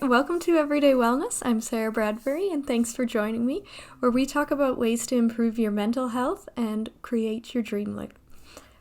Welcome to Everyday Wellness. I'm Sarah Bradbury, and thanks for joining me, where we talk about ways to improve your mental health and create your dream life.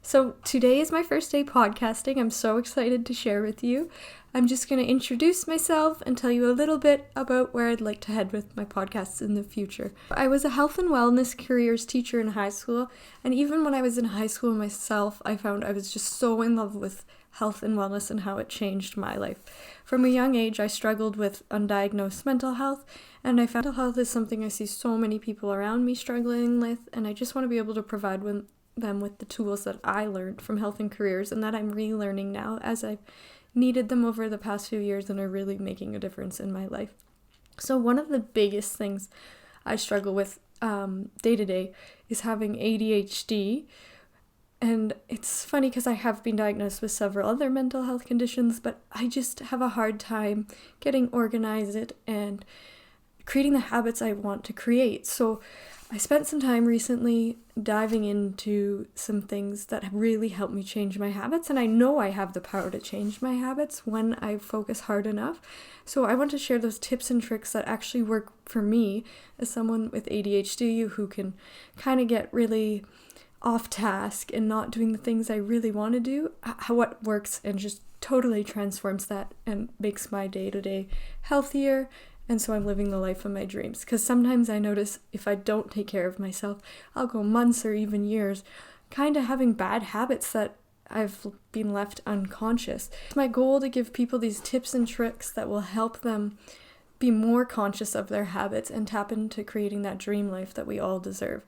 So today is my first day podcasting. I'm so excited to share with you. I'm just going to introduce myself and tell you a little bit about where I'd like to head with my podcasts in the future. I was a health and wellness careers teacher in high school, and even when I was in high school myself, I found I was just so in love with health and wellness and how it changed my life. From a young age, I struggled with undiagnosed mental health, and I found mental health is something I see so many people around me struggling with, and I just want to be able to provide them with the tools that I learned from health and careers and that I'm relearning now as I've needed them over the past few years and are really making a difference in my life. So one of the biggest things I struggle with day to day is having ADHD. And it's funny because I have been diagnosed with several other mental health conditions, but I just have a hard time getting organized and creating the habits I want to create. So I spent some time recently diving into some things that have really helped me change my habits, and I know I have the power to change my habits when I focus hard enough. So I want to share those tips and tricks that actually work for me as someone with ADHD who can kind of get really off task and not doing the things I really want to do, what works and just totally transforms that and makes my day-to-day healthier. And so I'm living the life of my dreams. Because sometimes I notice if I don't take care of myself, I'll go months or even years kind of having bad habits that I've been left unconscious. It's my goal to give people these tips and tricks that will help them be more conscious of their habits and tap into creating that dream life that we all deserve.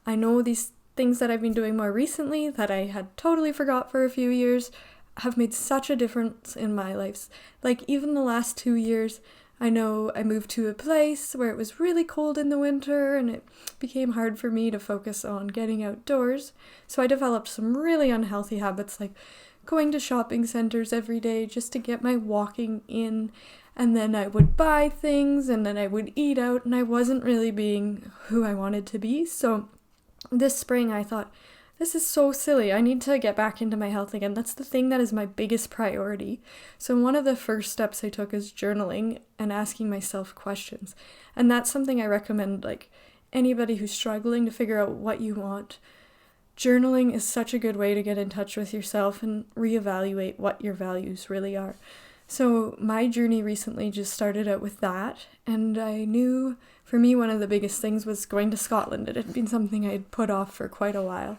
I know these things that I've been doing more recently that I had totally forgot for a few years have made such a difference in my life. Like even the last 2 years, I know I moved to a place where it was really cold in the winter and it became hard for me to focus on getting outdoors. So I developed some really unhealthy habits like going to shopping centers every day just to get my walking in. And then I would buy things and then I would eat out and I wasn't really being who I wanted to be. So this spring I thought, this is so silly. I need to get back into my health again. That's the thing that is my biggest priority. So one of the first steps I took is journaling and asking myself questions. And that's something I recommend like anybody who's struggling to figure out what you want. Journaling is such a good way to get in touch with yourself and reevaluate what your values really are. So my journey recently just started out with that, and I knew for me one of the biggest things was going to Scotland. It had been something I had put off for quite a while.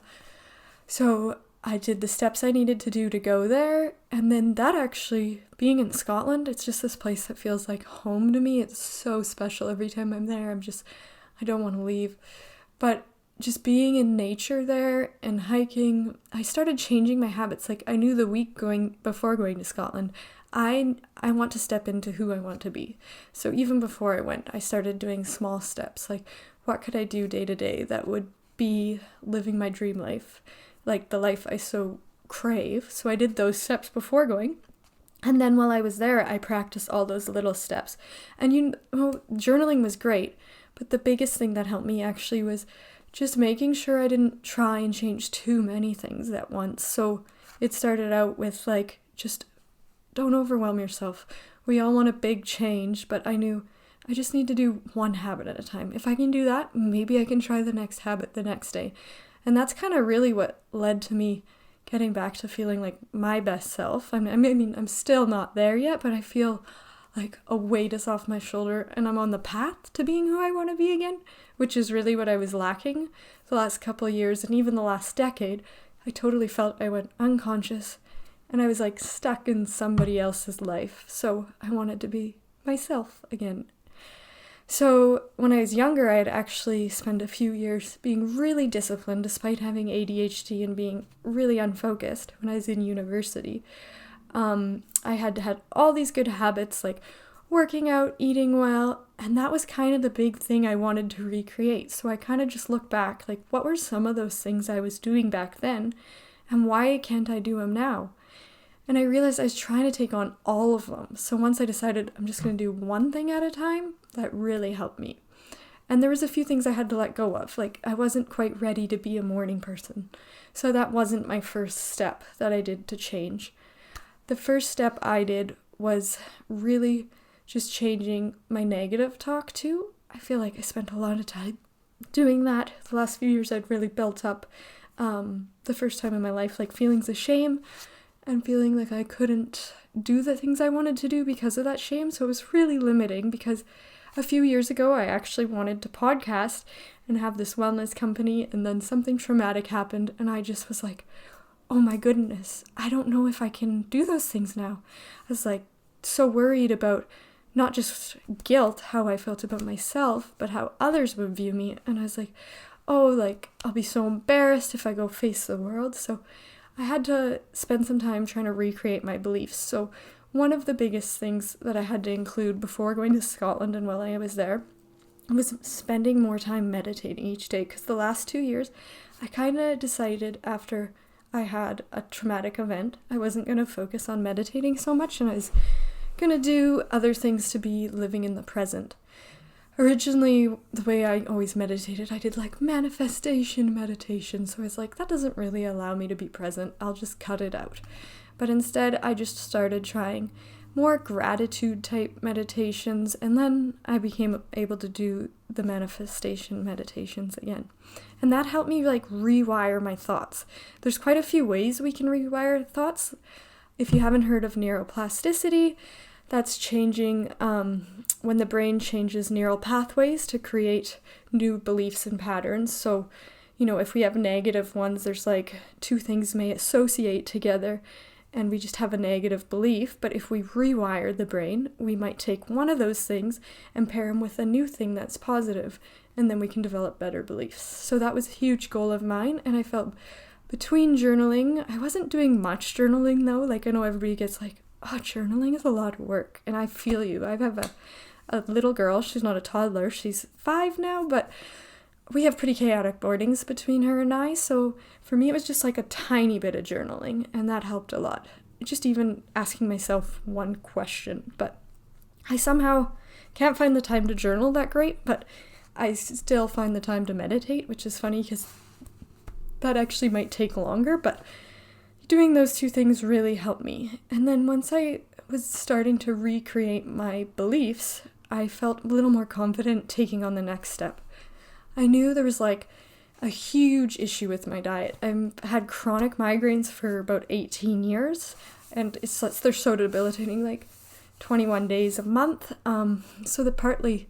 So I did the steps I needed to do to go there, and then that actually, being in Scotland, it's just this place that feels like home to me. It's so special every time I'm there. I don't want to leave. But just being in nature there and hiking, I started changing my habits. Like I knew the week before going to Scotland, I want to step into who I want to be. So even before I went, I started doing small steps. Like what could I do day to day that would be living my dream life, like the life I so crave. So I did those steps before going. And then while I was there, I practiced all those little steps. And journaling was great. But the biggest thing that helped me actually was just making sure I didn't try and change too many things at once. So it started out with like, just don't overwhelm yourself. We all want a big change, but I knew I just need to do one habit at a time. If I can do that, maybe I can try the next habit the next day. And that's kind of really what led to me getting back to feeling like my best self. I'm still not there yet, but I feel like a weight is off my shoulder and I'm on the path to being who I want to be again, which is really what I was lacking the last couple of years and even the last decade. I totally felt I went unconscious and I was like stuck in somebody else's life. So I wanted to be myself again. So when I was younger, I had actually spent a few years being really disciplined despite having ADHD and being really unfocused when I was in university. I had all these good habits like working out, eating well, and that was kind of the big thing I wanted to recreate. So I kind of just looked back, like what were some of those things I was doing back then and why can't I do them now? And I realized I was trying to take on all of them. So once I decided I'm just going to do one thing at a time, that really helped me. And there was a few things I had to let go of. Like I wasn't quite ready to be a morning person. So that wasn't my first step that I did to change. The first step I did was really just changing my negative talk too. I feel like I spent a lot of time doing that. The last few years I'd really built up the first time in my life, like feelings of shame and feeling like I couldn't do the things I wanted to do because of that shame. So it was really limiting, because a few years ago I actually wanted to podcast and have this wellness company, and then something traumatic happened and I just was like, oh my goodness, I don't know if I can do those things now. I was like so worried about not just guilt, how I felt about myself, but how others would view me. And I was like, oh, like, I'll be so embarrassed if I go face the world. So I had to spend some time trying to recreate my beliefs. So one of the biggest things that I had to include before going to Scotland and while I was there was spending more time meditating each day. Because the last 2 years, I kind of decided after I had a traumatic event, I wasn't going to focus on meditating so much, and I was going to do other things to be living in the present. Originally, the way I always meditated, I did like manifestation meditation, so I was like, that doesn't really allow me to be present, I'll just cut it out. But instead, I just started trying more gratitude type meditations, and then I became able to do the manifestation meditations again. And that helped me like rewire my thoughts. There's quite a few ways we can rewire thoughts. If you haven't heard of neuroplasticity, that's changing when the brain changes neural pathways to create new beliefs and patterns. So, if we have negative ones, there's like two things may associate together and we just have a negative belief. But if we rewire the brain, we might take one of those things and pair them with a new thing that's positive, and then we can develop better beliefs. So that was a huge goal of mine, and I felt between journaling, I wasn't doing much journaling though. Like, I know everybody gets like, oh, journaling is a lot of work, and I feel you. I have a little girl. She's not a toddler. She's 5 now, but we have pretty chaotic mornings between her and I, so for me it was just like a tiny bit of journaling, and that helped a lot. Just even asking myself one question, but I somehow can't find the time to journal that great, but I still find the time to meditate, which is funny because that actually might take longer, but doing those two things really helped me. And then once I was starting to recreate my beliefs, I felt a little more confident taking on the next step. I knew there was like a huge issue with my diet. I've had chronic migraines for about 18 years, and they're so debilitating, like 21 days a month. So that partly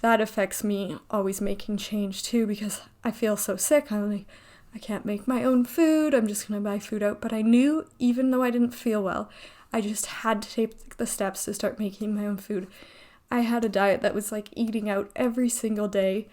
that affects me always making change too, because I feel so sick. I'm like, I can't make my own food. I'm just going to buy food out. But I knew, even though I didn't feel well, I just had to take the steps to start making my own food. I had a diet that was like eating out every single day.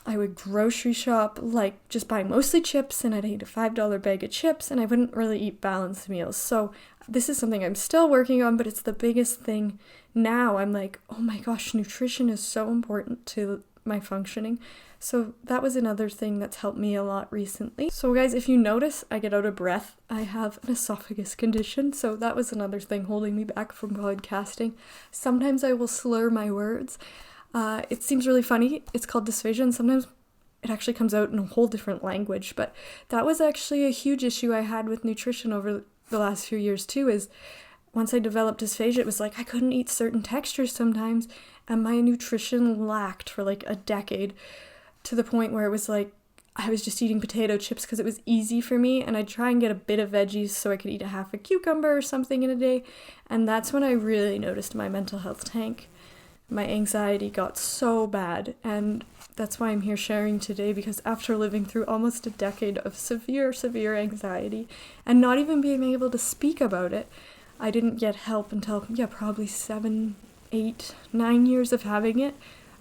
I would grocery shop, like just buy mostly chips, and I'd eat a $5 bag of chips, and I wouldn't really eat balanced meals. So this is something I'm still working on, but it's the biggest thing now. I'm like, oh my gosh, nutrition is so important to my functioning. So that was another thing that's helped me a lot recently. So guys, if you notice, I get out of breath. I have an esophagus condition, so that was another thing holding me back from podcasting. Sometimes I will slur my words. It seems really funny. It's called dysphagia, and sometimes it actually comes out in a whole different language. But that was actually a huge issue I had with nutrition over the last few years too, is once I developed dysphagia, it was like I couldn't eat certain textures sometimes, and my nutrition lacked for like a decade, to the point where it was like I was just eating potato chips because it was easy for me, and I'd try and get a bit of veggies so I could eat a half a cucumber or something in a day. And that's when I really noticed my mental health tank. My anxiety got so bad, and that's why I'm here sharing today, because after living through almost a decade of severe anxiety and not even being able to speak about it, I didn't get help until, probably 7, 8, 9 years of having it.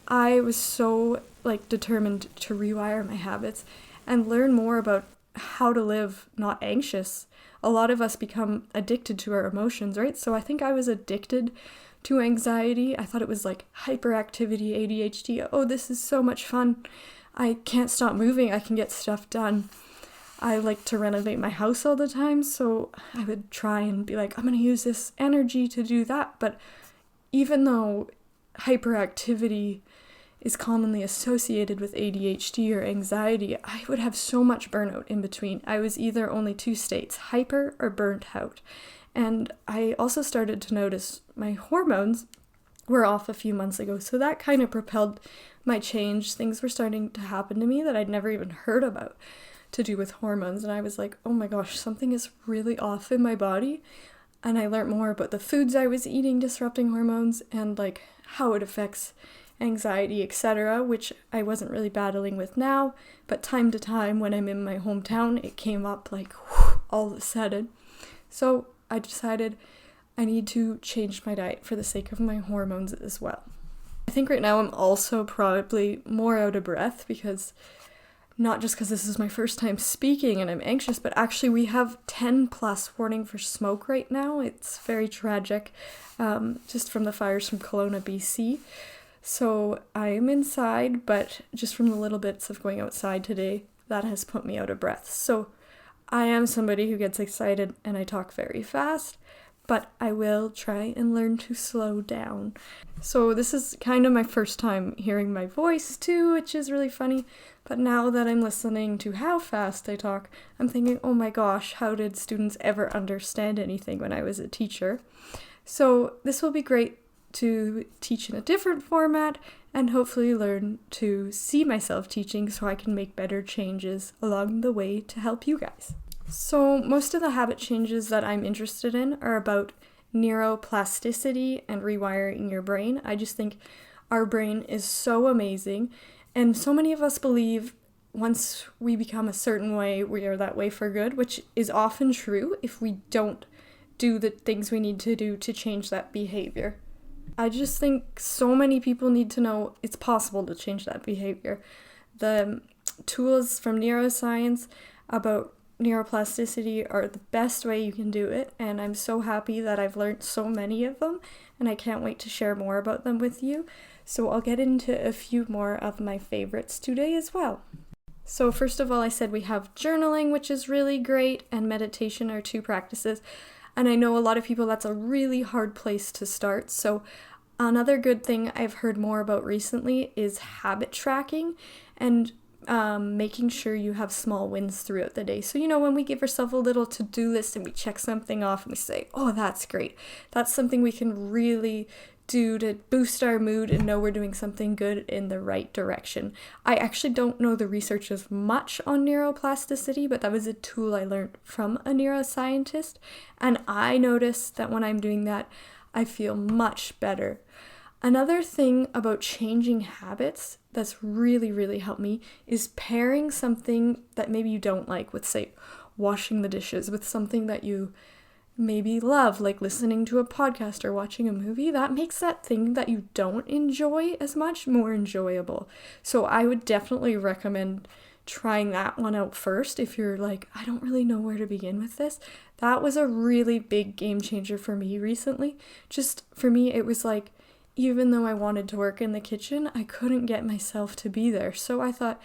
I was so determined to rewire my habits and learn more about how to live not anxious. A lot of us become addicted to our emotions, right? So I think I was addicted to anxiety. I thought it was like hyperactivity, ADHD. Oh, this is so much fun. I can't stop moving. I can get stuff done. I like to renovate my house all the time, so I would try and be like, I'm going to use this energy to do that. But even though hyperactivity is commonly associated with ADHD or anxiety, I would have so much burnout in between. I was either only 2 states, hyper or burnt out. And I also started to notice my hormones were off a few months ago. So that kind of propelled my change. Things were starting to happen to me that I'd never even heard about to do with hormones. And I was like, oh my gosh, something is really off in my body. And I learned more about the foods I was eating disrupting hormones and like how it affects anxiety, etc., which I wasn't really battling with now, but time to time when I'm in my hometown, it came up like all of a sudden. So I decided I need to change my diet for the sake of my hormones as well. I think right now I'm also probably more out of breath because not just because this is my first time speaking and I'm anxious, but actually we have 10 plus warning for smoke right now. It's very tragic, just from the fires from Kelowna, BC. So I am inside, but just from the little bits of going outside today, that has put me out of breath. So I am somebody who gets excited and I talk very fast, but I will try and learn to slow down. So this is kind of my first time hearing my voice too, which is really funny. But now that I'm listening to how fast I talk, I'm thinking, oh my gosh, how did students ever understand anything when I was a teacher? So this will be great to teach in a different format and hopefully learn to see myself teaching so I can make better changes along the way to help you guys. So most of the habit changes that I'm interested in are about neuroplasticity and rewiring your brain. I just think our brain is so amazing, and so many of us believe once we become a certain way, we are that way for good, which is often true if we don't do the things we need to do to change that behavior. I just think so many people need to know it's possible to change that behavior. The tools from neuroscience about neuroplasticity are the best way you can do it, and I'm so happy that I've learned so many of them, and I can't wait to share more about them with you. So I'll get into a few more of my favorites today as well. So first of all, I said we have journaling, which is really great, and meditation are two practices. And I know a lot of people, that's a really hard place to start. So another good thing I've heard more about recently is habit tracking and making sure you have small wins throughout the day. So, when we give ourselves a little to-do list and we check something off and we say, oh, that's great. That's something we can really do to boost our mood and know we're doing something good in the right direction. I actually don't know the research as much on neuroplasticity, but that was a tool I learned from a neuroscientist. And I noticed that when I'm doing that, I feel much better. Another thing about changing habits that's really, really helped me is pairing something that maybe you don't like with, say, washing the dishes with something that you maybe love, like listening to a podcast or watching a movie. That makes that thing that you don't enjoy as much more enjoyable. So I would definitely recommend trying that one out first if you're like, I don't really know where to begin with this. That was a really big game changer for me recently. Just for me, it was like, even though I wanted to work in the kitchen, I couldn't get myself to be there. So I thought,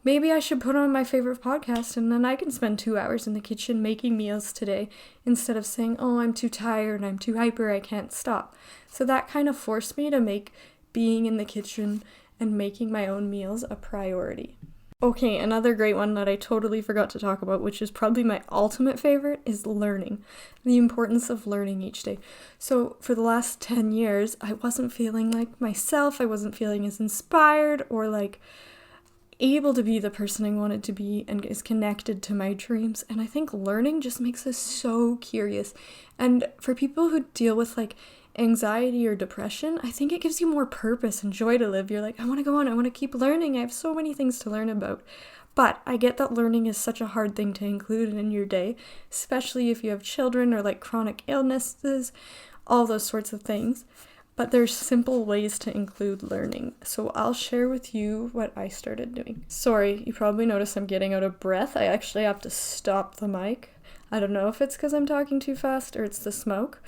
maybe I should put on my favorite podcast and then I can spend 2 hours in the kitchen making meals today instead of saying, oh, I'm too tired, I'm too hyper, I can't stop. So that kind of forced me to make being in the kitchen and making my own meals a priority. Okay, another great one that I totally forgot to talk about, which is probably my ultimate favorite, is learning. The importance of learning each day. So for the last 10 years, I wasn't feeling like myself. I wasn't feeling as inspired or like able to be the person I wanted to be and is connected to my dreams. And I think learning just makes us so curious. And for people who deal with like anxiety or depression, I think it gives you more purpose and joy to live. You're like, I want to go on, I want to keep learning. I have so many things to learn about. But I get that learning is such a hard thing to include in your day, especially if you have children or like chronic illnesses, all those sorts of things. But there's simple ways to include learning. So I'll share with you what I started doing. Sorry, you probably noticed I'm getting out of breath. I actually have to stop the mic. I don't know if it's because I'm talking too fast or it's the smoke,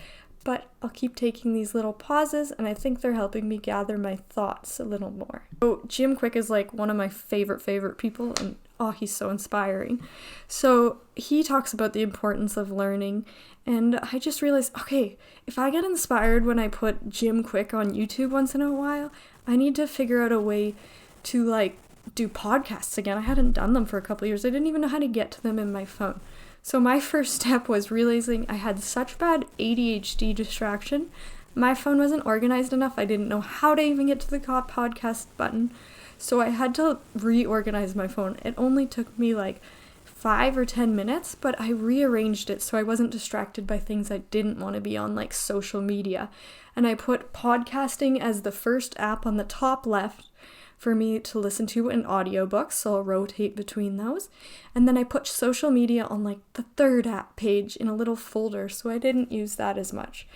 but I'll keep taking these little pauses, and I think they're helping me gather my thoughts a little more. So Jim Kwik is like one of my favorite people, and he's so inspiring. So he talks about the importance of learning, and I just realized, okay, if I get inspired when I put Jim Kwik on YouTube once in a while, I need to figure out a way to do podcasts again. I hadn't done them for a couple of years. I didn't even know how to get to them in my phone. So my first step was realizing I had such bad ADHD distraction. My phone wasn't organized enough. I didn't know how to even get to the podcast button. So I had to reorganize my phone. It only took me like 5 or 10 minutes, but I rearranged it so I wasn't distracted by things I didn't want to be on, like social media. And I put podcasting as the first app on the top left for me to listen to in audiobooks, so I'll rotate between those. And then I put social media on like the third app page in a little folder, so I didn't use that as much.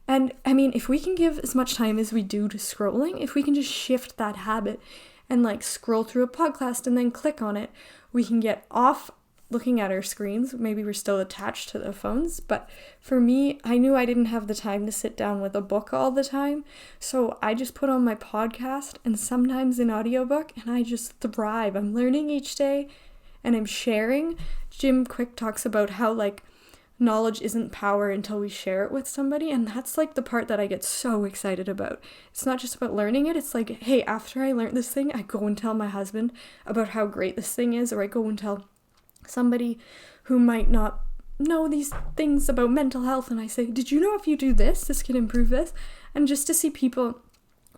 And I mean, if we can give as much time as we do to scrolling, if we can just shift that habit and like scroll through a podcast and then click on it, we can get off looking at our screens. Maybe we're still attached to the phones, but for me, I knew I didn't have the time to sit down with a book all the time, so I just put on my podcast and sometimes an audiobook, and I just thrive. I'm learning each day and I'm sharing. Jim Quick talks about how like knowledge isn't power until we share it with somebody, and that's like the part that I get so excited about. It's not just about learning it, it's like, hey, after I learned this thing, I go and tell my husband about how great this thing is, or I go and tell somebody who might not know these things about mental health, and I say, did you know if you do this, this can improve this? And just to see people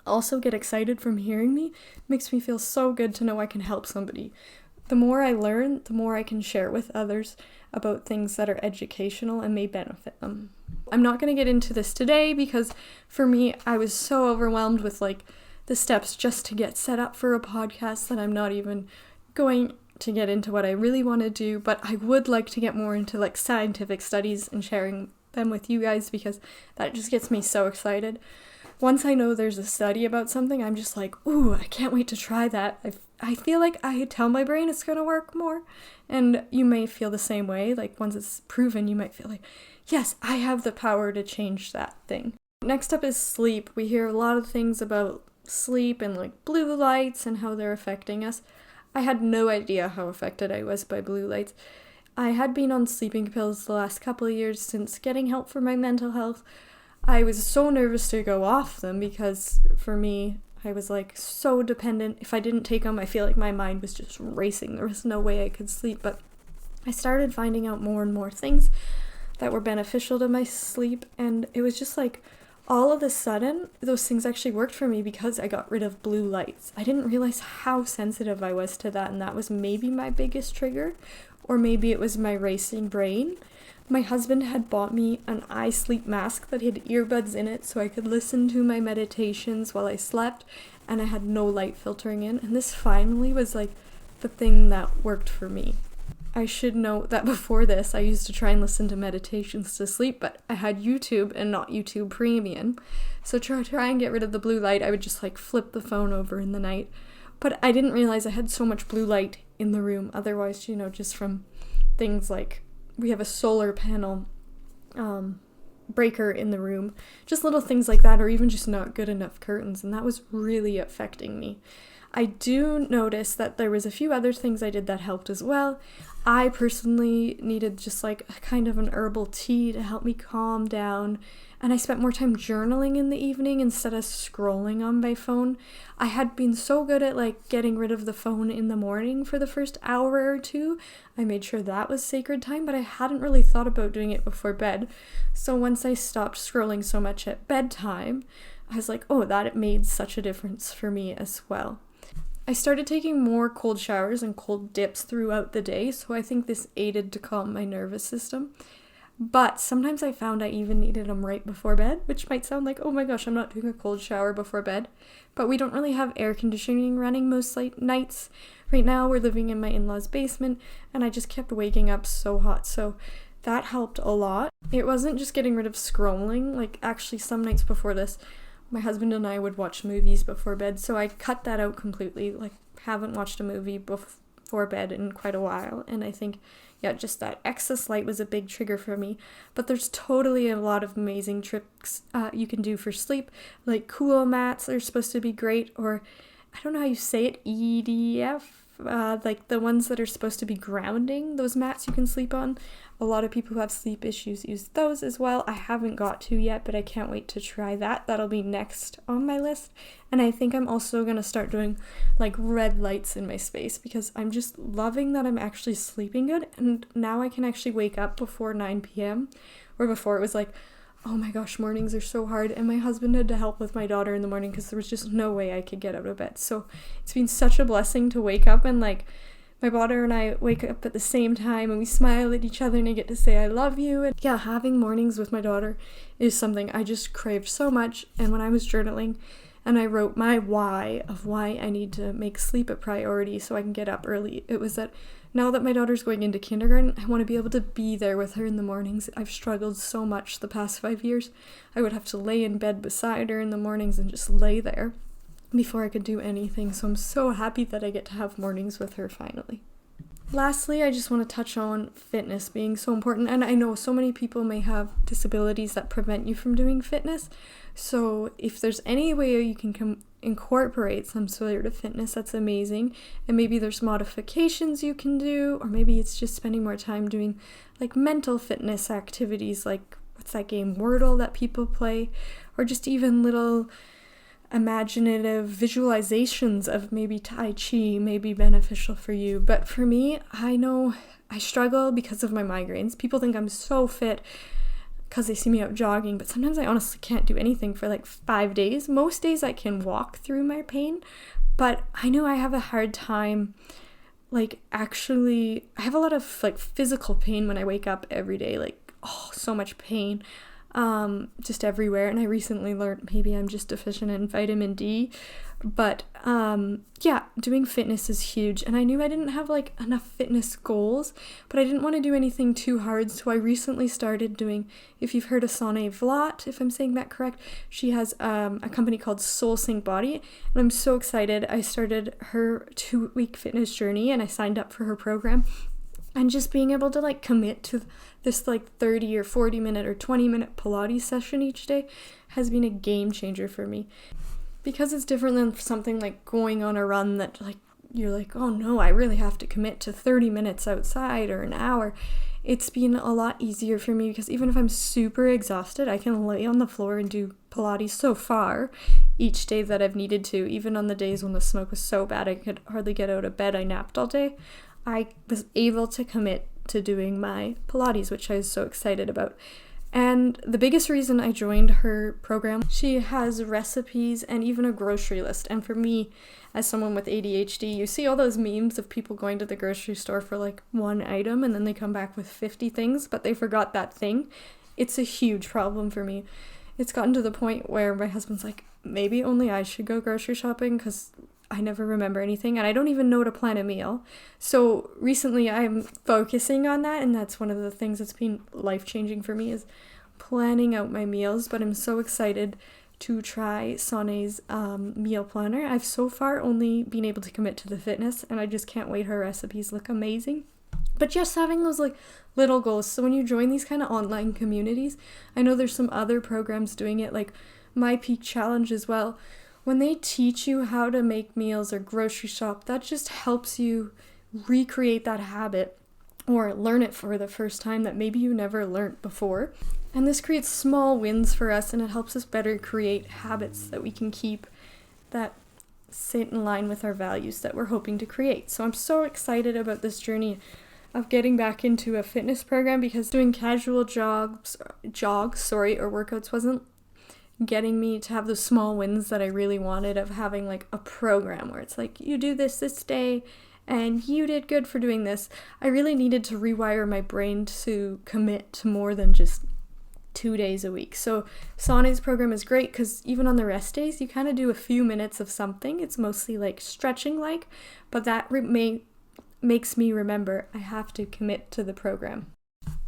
also get excited from hearing me makes me feel so good to know I can help somebody. The more I learn, the more I can share with others about things that are educational and may benefit them. I'm not going to get into this today because for me, I was so overwhelmed with like the steps just to get set up for a podcast that I'm not even going to get into what I really want to do, but I would like to get more into like scientific studies and sharing them with you guys because that just gets me so excited. Once I know there's a study about something, I'm just like, ooh, I can't wait to try that. I feel like I tell my brain it's going to work more, and you may feel the same way. Like once it's proven, you might feel like, yes, I have the power to change that thing. Next up is sleep. We hear a lot of things about sleep and like blue lights and how they're affecting us. I had no idea how affected I was by blue lights. I had been on sleeping pills the last couple of years since getting help for my mental health. I was so nervous to go off them because for me, I was like so dependent. If I didn't take them, I feel like my mind was just racing. There was no way I could sleep, but I started finding out more and more things that were beneficial to my sleep, and it was just like all of a sudden, those things actually worked for me because I got rid of blue lights. I didn't realize how sensitive I was to that, and that was maybe my biggest trigger, or maybe it was my racing brain. My husband had bought me an eye sleep mask that had earbuds in it so I could listen to my meditations while I slept, and I had no light filtering in, and this finally was like the thing that worked for me. I should note that before this, I used to try and listen to meditations to sleep, but I had YouTube and not YouTube Premium. So to try and get rid of the blue light, I would just like flip the phone over in the night. But I didn't realize I had so much blue light in the room. Otherwise, just from things like we have a solar panel breaker in the room, just little things like that, or even just not good enough curtains. And that was really affecting me. I do notice that there was a few other things I did that helped as well. I personally needed just like a kind of an herbal tea to help me calm down, and I spent more time journaling in the evening instead of scrolling on my phone. I had been so good at like getting rid of the phone in the morning for the first hour or two. I made sure that was sacred time, but I hadn't really thought about doing it before bed. So once I stopped scrolling so much at bedtime, I was like, oh, that made such a difference for me as well. I started taking more cold showers and cold dips throughout the day, so I think this aided to calm my nervous system. But sometimes I found I even needed them right before bed, which might sound like, oh my gosh, I'm not doing a cold shower before bed. But we don't really have air conditioning running most nights. Right now we're living in my in-laws' basement, and I just kept waking up so hot, so that helped a lot. It wasn't just getting rid of scrolling, like actually some nights before this, my husband and I would watch movies before bed, so I cut that out completely. Like, haven't watched a movie before bed in quite a while, and I think, just that excess light was a big trigger for me. But there's totally a lot of amazing tricks you can do for sleep, like cool mats are supposed to be great, or I don't know how you say it, EDF, like the ones that are supposed to be grounding, those mats you can sleep on. A lot of people who have sleep issues use those as well. I haven't got to yet, but I can't wait to try that. That'll be next on my list. And I think I'm also going to start doing like red lights in my space because I'm just loving that I'm actually sleeping good. And now I can actually wake up before 9 p.m. Where before it was like, oh my gosh, mornings are so hard. And my husband had to help with my daughter in the morning because there was just no way I could get out of bed. So it's been such a blessing to wake up and like my daughter and I wake up at the same time and we smile at each other and I get to say I love you. And yeah, having mornings with my daughter is something I just craved so much. And when I was journaling and I wrote my why of why I need to make sleep a priority so I can get up early, it was that now that my daughter's going into kindergarten, I want to be able to be there with her in the mornings. I've struggled so much the past 5 years. I would have to lay in bed beside her in the mornings and just lay there before I could do anything. So I'm so happy that I get to have mornings with her finally. Lastly, I just want to touch on fitness being so important. And I know so many people may have disabilities that prevent you from doing fitness. So if there's any way you can incorporate some sort of fitness, that's amazing. And maybe there's modifications you can do, or maybe it's just spending more time doing like mental fitness activities, like what's that game, Wordle, that people play, or just even little imaginative visualizations of maybe Tai Chi may be beneficial for you. But for me, I know I struggle because of my migraines. People think I'm so fit because they see me out jogging, but sometimes I honestly can't do anything for like 5 days. Most days I can walk through my pain, but I know I have a hard time like actually, I have a lot of like physical pain when I wake up every day, like so much pain. Just everywhere. And I recently learned maybe I'm just deficient in vitamin D, but yeah, doing fitness is huge. And I knew I didn't have like enough fitness goals, but I didn't want to do anything too hard. So I recently started doing, if you've heard of Sonne Vlot, if I'm saying that correct, she has a company called Soul Sync Body, and I'm so excited. I started her 2-week fitness journey and I signed up for her program. And just being able to like commit to this like 30 or 40 minute or 20 minute Pilates session each day has been a game changer for me. Because it's different than something like going on a run that like you're like, oh no, I really have to commit to 30 minutes outside or an hour. It's been a lot easier for me because even if I'm super exhausted, I can lay on the floor and do Pilates so far each day that I've needed to. Even on the days when the smoke was so bad I could hardly get out of bed, I napped all day, I was able to commit to doing my Pilates, which I was so excited about. And the biggest reason I joined her program, she has recipes and even a grocery list. And for me, as someone with ADHD, you see all those memes of people going to the grocery store for like one item and then they come back with 50 things, but they forgot that thing. It's a huge problem for me. It's gotten to the point where my husband's like, maybe only I should go grocery shopping because I never remember anything and I don't even know to plan a meal. So recently I'm focusing on that, and that's one of the things that's been life-changing for me is planning out my meals. But I'm so excited to try Sonne's meal planner. I've so far only been able to commit to the fitness and I just can't wait. Her recipes look amazing. But just having those like little goals. So when you join these kind of online communities, I know there's some other programs doing it, like My Peak Challenge as well. When they teach you how to make meals or grocery shop, that just helps you recreate that habit or learn it for the first time that maybe you never learned before. And this creates small wins for us, and it helps us better create habits that we can keep that sit in line with our values that we're hoping to create. So I'm so excited about this journey of getting back into a fitness program, because doing casual jogs or workouts wasn't getting me to have those small wins that I really wanted of having like a program where it's like, you do this day and you did good for doing this. I really needed to rewire my brain to commit to more than just 2 days a week. So Sonne's program is great because even on the rest days, you kind of do a few minutes of something. It's mostly like stretching like, but that makes me remember I have to commit to the program.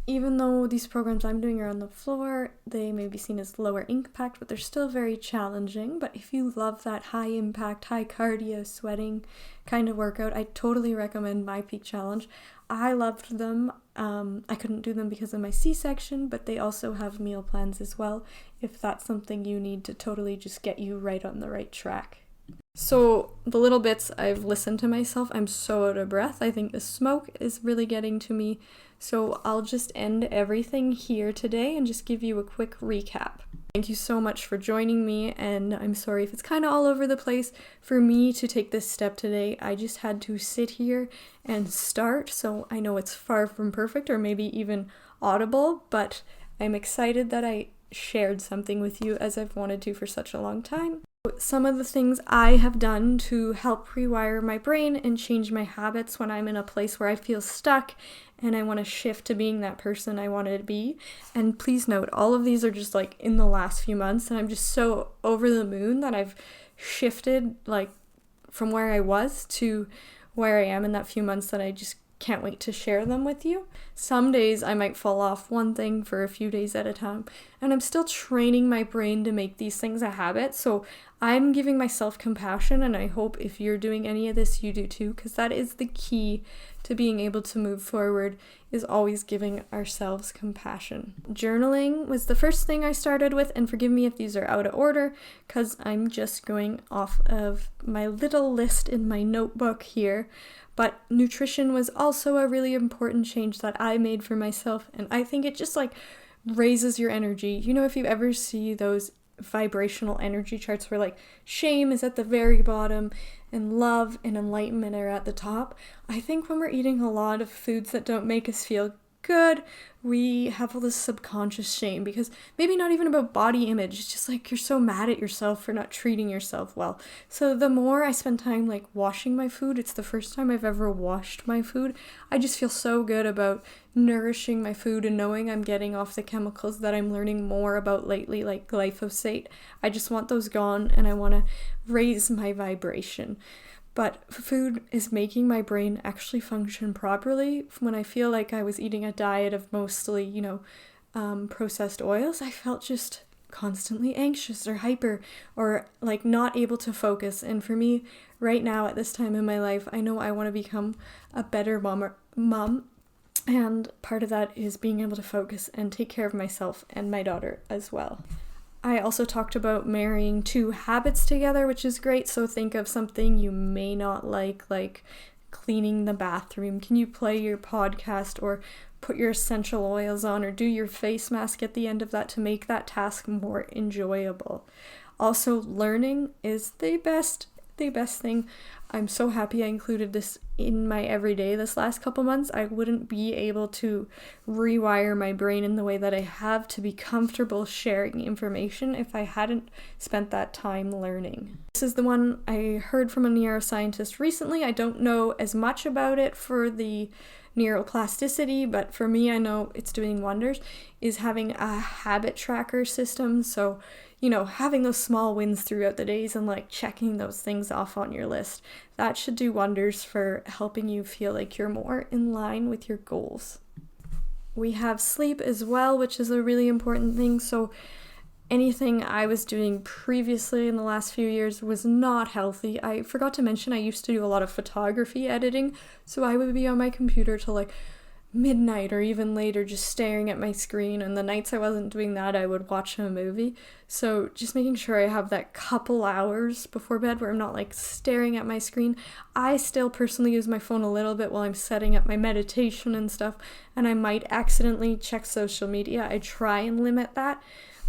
Even though these programs I'm doing are on the floor, they may be seen as lower impact, but they're still very challenging. But if you love that high impact, high cardio, sweating kind of workout, I totally recommend My Peak Challenge. I loved them. I couldn't do them because of my C-section, but they also have meal plans as well, if that's something you need to totally just get you right on the right track. So the little bits I've listened to myself, I'm so out of breath. I think the smoke is really getting to me. So I'll just end everything here today and just give you a quick recap. Thank you so much for joining me, and I'm sorry if it's kind of all over the place. For me to take this step today, I just had to sit here and start, so I know it's far from perfect or maybe even audible, but I'm excited that I shared something with you as I've wanted to for such a long time. Some of the things I have done to help rewire my brain and change my habits when I'm in a place where I feel stuck and I want to shift to being that person I wanted to be. And please note, all of these are just like in the last few months, and I'm just so over the moon that I've shifted like from where I was to where I am in that few months that I just can't wait to share them with you. Some days I might fall off one thing for a few days at a time, and I'm still training my brain to make these things a habit. So I'm giving myself compassion, and I hope if you're doing any of this, you do too, because that is the key to being able to move forward, is always giving ourselves compassion. Journaling was the first thing I started with, and forgive me if these are out of order, because I'm just going off of my little list in my notebook here. But nutrition was also a really important change that I made for myself, and I think it just like raises your energy. You know, if you ever see those vibrational energy charts where like shame is at the very bottom and love and enlightenment are at the top, I think when we're eating a lot of foods that don't make us feel good, we have all this subconscious shame, because maybe not even about body image, it's just like you're so mad at yourself for not treating yourself well. So the more I spend time like washing my food, it's the first time I've ever washed my food, I just feel so good about nourishing my food and knowing I'm getting off the chemicals that I'm learning more about lately, like glyphosate. I just want those gone, and I want to raise my vibration. But food is making my brain actually function properly. When I feel like I was eating a diet of mostly, processed oils, I felt just constantly anxious or hyper or like not able to focus. And for me, right now at this time in my life, I know I want to become a better mom. And part of that is being able to focus and take care of myself and my daughter as well. I also talked about marrying two habits together, which is great. So think of something you may not like cleaning the bathroom. Can you play your podcast or put your essential oils on or do your face mask at the end of that to make that task more enjoyable? Also, learning is the best thing. I'm so happy I included this in my everyday this last couple months. I wouldn't be able to rewire my brain in the way that I have to be comfortable sharing information if I hadn't spent that time learning. This is the one I heard from a neuroscientist recently. I don't know as much about it for the neuroplasticity, but for me, I know it's doing wonders, is having a habit tracker system. So, having those small wins throughout the days and like checking those things off on your list, that should do wonders for helping you feel like you're more in line with your goals. We have sleep as well, which is a really important thing. So anything I was doing previously in the last few years was not healthy. I forgot to mention I used to do a lot of photography editing, so I would be on my computer till like midnight or even later just staring at my screen, and the nights I wasn't doing that I would watch a movie. So just making sure I have that couple hours before bed where I'm not like staring at my screen. I still personally use my phone a little bit while I'm setting up my meditation and stuff, and I might accidentally check social media. I try and limit that,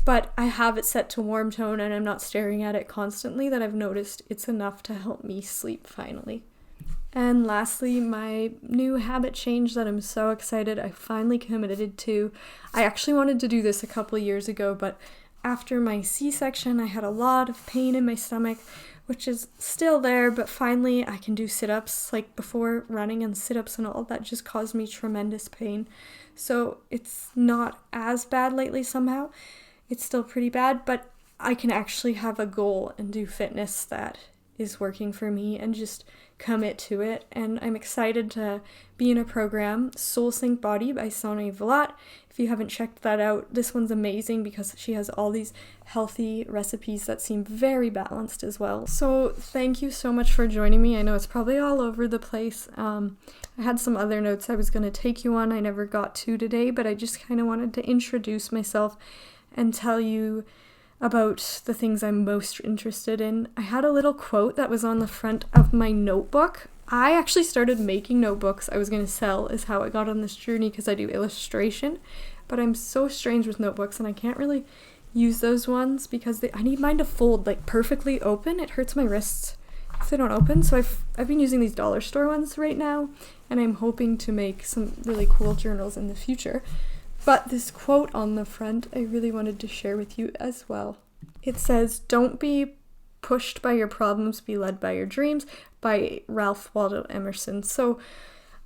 but I have it set to warm tone and I'm not staring at it constantly. That I've noticed it's enough to help me sleep finally. And lastly, my new habit change that I'm so excited I finally committed to. I actually wanted to do this a couple years ago, but after my C-section, I had a lot of pain in my stomach, which is still there, but finally I can do sit-ups. Like before, running and sit-ups and all that just caused me tremendous pain. So it's not as bad lately somehow. It's still pretty bad, but I can actually have a goal and do fitness that is working for me and just commit to it. And I'm excited to be in a program, Soul Sync Body by Sonia Vlad. If you haven't checked that out, this one's amazing because she has all these healthy recipes that seem very balanced as well. So thank you so much for joining me. I know it's probably all over the place. I had some other notes I was going to take you on. I never got to today, but I just kind of wanted to introduce myself and tell you about the things I'm most interested in. I had a little quote that was on the front of my notebook. I actually started making notebooks I was going to sell is how I got on this journey because I do illustration, but I'm so strange with notebooks and I can't really use those ones because I need mine to fold like perfectly open. It hurts my wrists if they don't open, so I've been using these dollar store ones right now, and I'm hoping to make some really cool journals in the future. But this quote on the front I really wanted to share with you as well. It says, "Don't be pushed by your problems, be led by your dreams," by Ralph Waldo Emerson. So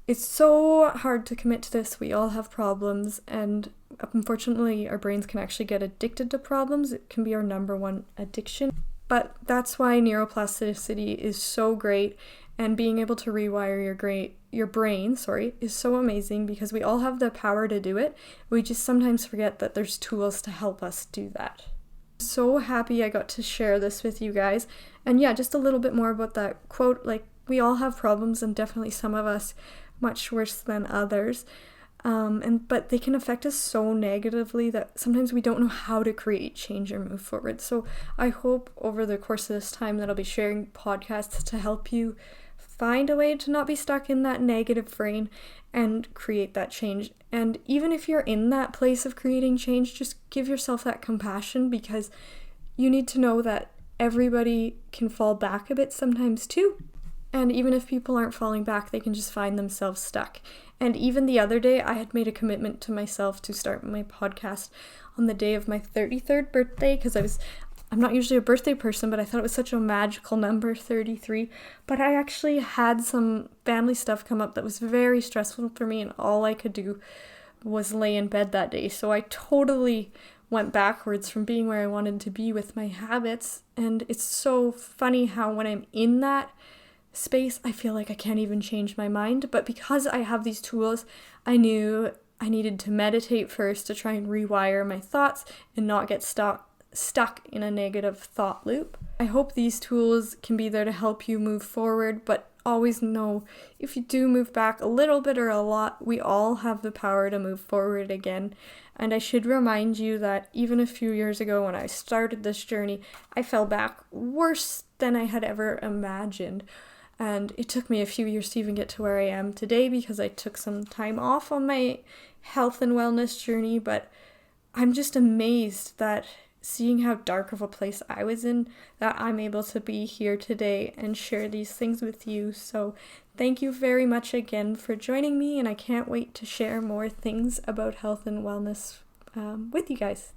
it's so hard to commit to this. We all have problems, and unfortunately our brains can actually get addicted to problems. It can be our number one addiction. But that's why neuroplasticity is so great, and being able to rewire your brain is so amazing because we all have the power to do it. We just sometimes forget that there's tools to help us do that. So happy I got to share this with you guys. And yeah, just a little bit more about that quote. Like, we all have problems, and definitely some of us much worse than others. But they can affect us so negatively that sometimes we don't know how to create change or move forward. So I hope over the course of this time that I'll be sharing podcasts to help you find a way to not be stuck in that negative brain and create that change. And even if you're in that place of creating change, just give yourself that compassion, because you need to know that everybody can fall back a bit sometimes too. And even if people aren't falling back, they can just find themselves stuck. And even the other day, I had made a commitment to myself to start my podcast on the day of my 33rd birthday, because I'm not usually a birthday person, but I thought it was such a magical number, 33. But I actually had some family stuff come up that was very stressful for me, and all I could do was lay in bed that day. So I totally went backwards from being where I wanted to be with my habits. And it's so funny how when I'm in that space, I feel like I can't even change my mind. But because I have these tools, I knew I needed to meditate first to try and rewire my thoughts and not get stuck in a negative thought loop. I hope these tools can be there to help you move forward, but always know if you do move back a little bit or a lot, we all have the power to move forward again. And I should remind you that even a few years ago when I started this journey, I fell back worse than I had ever imagined. And it took me a few years to even get to where I am today because I took some time off on my health and wellness journey. But I'm just amazed that seeing how dark of a place I was in, that I'm able to be here today and share these things with you. So thank you very much again for joining me, and I can't wait to share more things about health and wellness with you guys.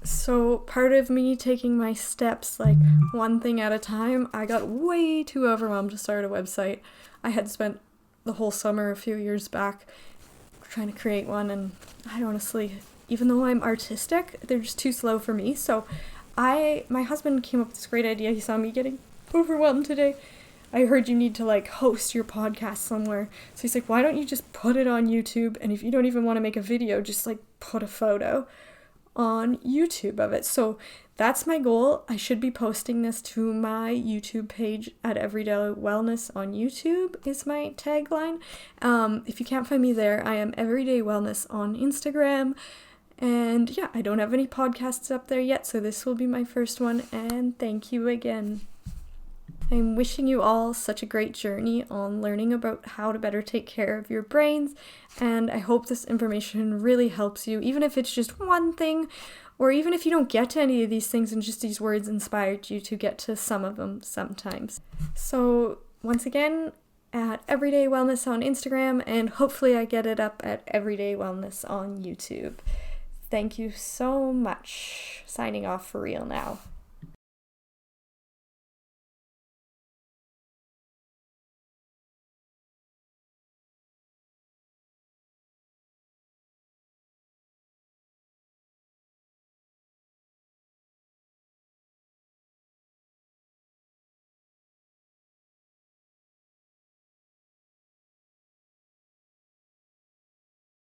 So part of me taking my steps like one thing at a time, I got way too overwhelmed to start a website. I had spent the whole summer a few years back trying to create one, and I honestly, even though I'm artistic, they're just too slow for me. So my husband came up with this great idea. He saw me getting overwhelmed today. I heard you need to like host your podcast somewhere. So he's like, why don't you just put it on YouTube? And if you don't even want to make a video, just like put a photo on YouTube of it. So that's my goal. I should be posting this to my YouTube page at Everyday Wellness on YouTube is my tagline. If you can't find me there, I am Everyday Wellness on Instagram. And yeah, I don't have any podcasts up there yet, so this will be my first one. And thank you again. I'm wishing you all such a great journey on learning about how to better take care of your brains, and I hope this information really helps you, even if it's just one thing, or even if you don't get to any of these things and just these words inspired you to get to some of them sometimes. So once again, at Everyday Wellness on Instagram, and hopefully I get it up at Everyday Wellness on YouTube. Thank you so much. Signing off for real now.